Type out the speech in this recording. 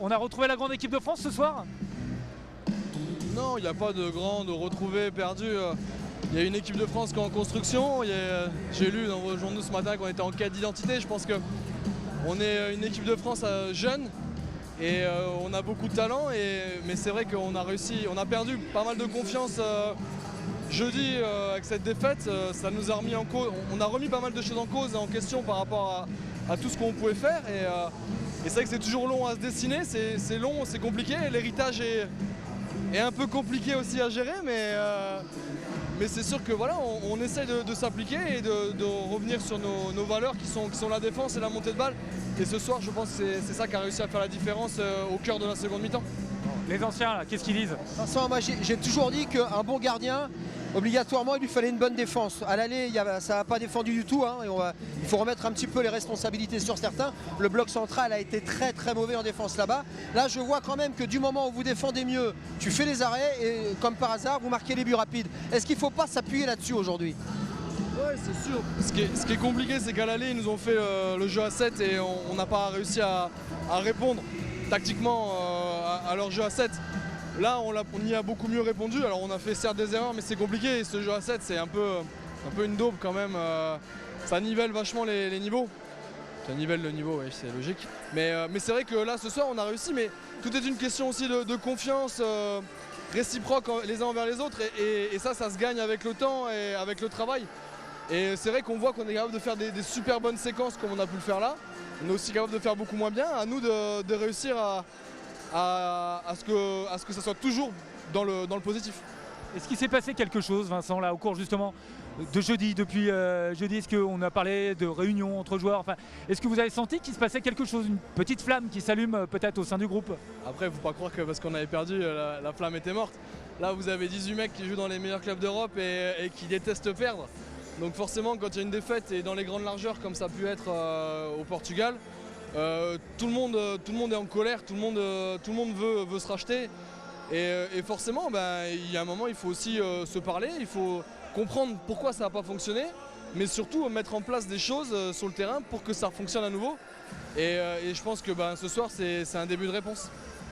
On a retrouvé la grande équipe de France ce soir? Non, il n'y a pas de grande retrouvée perdue. Il y a une équipe de France qui est en construction. J'ai lu dans vos journaux ce matin qu'on était en quête d'identité. Je pense qu'on est une équipe de France jeune et on a beaucoup de talent. Mais c'est vrai qu'on a réussi, on a perdu pas mal de confiance jeudi avec cette défaite. Ça nous a remis en cause. On a remis pas mal de choses en cause et en question par rapport à tout ce qu'on pouvait faire. Et c'est vrai que c'est toujours long à se dessiner. C'est long, c'est compliqué. L'héritage est un peu compliqué aussi à gérer, mais c'est sûr que voilà, on essaye de s'appliquer et de revenir sur nos valeurs qui sont la défense et la montée de balle. Et ce soir, je pense que c'est ça qui a réussi à faire la différence au cœur de la seconde mi-temps. Les anciens, qu'est-ce qu'ils disent? Vincent, moi j'ai toujours dit qu'un bon gardien, obligatoirement, il lui fallait une bonne défense. À l'aller, ça n'a pas défendu du tout. Hein, il faut remettre un petit peu les responsabilités sur certains. Le bloc central a été très très mauvais en défense là-bas. Là, je vois quand même que du moment où vous défendez mieux, tu fais les arrêts et comme par hasard, vous marquez les buts rapides. Est-ce qu'il ne faut pas s'appuyer là-dessus aujourd'hui? Ouais, c'est sûr. Ce qui est compliqué, c'est qu'à l'aller, ils nous ont fait le jeu à 7 et on n'a pas réussi à répondre tactiquement à leur jeu à 7. Là, on y a beaucoup mieux répondu. Alors, on a fait certes des erreurs, mais c'est compliqué. Et ce jeu à 7, c'est un peu une daube quand même. Ça nivelle vachement les niveaux. Ça nivelle le niveau, oui, c'est logique. Mais c'est vrai que là, ce soir, on a réussi. Mais tout est une question aussi de confiance réciproque les uns envers les autres. Et ça se gagne avec le temps et avec le travail. Et c'est vrai qu'on voit qu'on est capable de faire des super bonnes séquences comme on a pu le faire là. On est aussi capable de faire beaucoup moins bien. À nous de réussir à ce que ça soit toujours dans le positif. Est-ce qu'il s'est passé quelque chose, Vincent, là, au cours justement de jeudi? Depuis jeudi, est-ce qu'on a parlé de réunion entre joueurs? Enfin, est-ce que vous avez senti qu'il se passait quelque chose, une petite flamme qui s'allume peut-être au sein du groupe? Après, il ne faut pas croire que parce qu'on avait perdu, la flamme était morte. Là, vous avez 18 mecs qui jouent dans les meilleurs clubs d'Europe et qui détestent perdre. Donc forcément, quand il y a une défaite et dans les grandes largeurs comme ça a pu être au Portugal, tout le monde est en colère, tout le monde veut se racheter. Et forcément, il y a un moment, il faut aussi se parler, il faut comprendre pourquoi ça n'a pas fonctionné, mais surtout mettre en place des choses sur le terrain pour que ça fonctionne à nouveau. Et je pense que ce soir, c'est un début de réponse.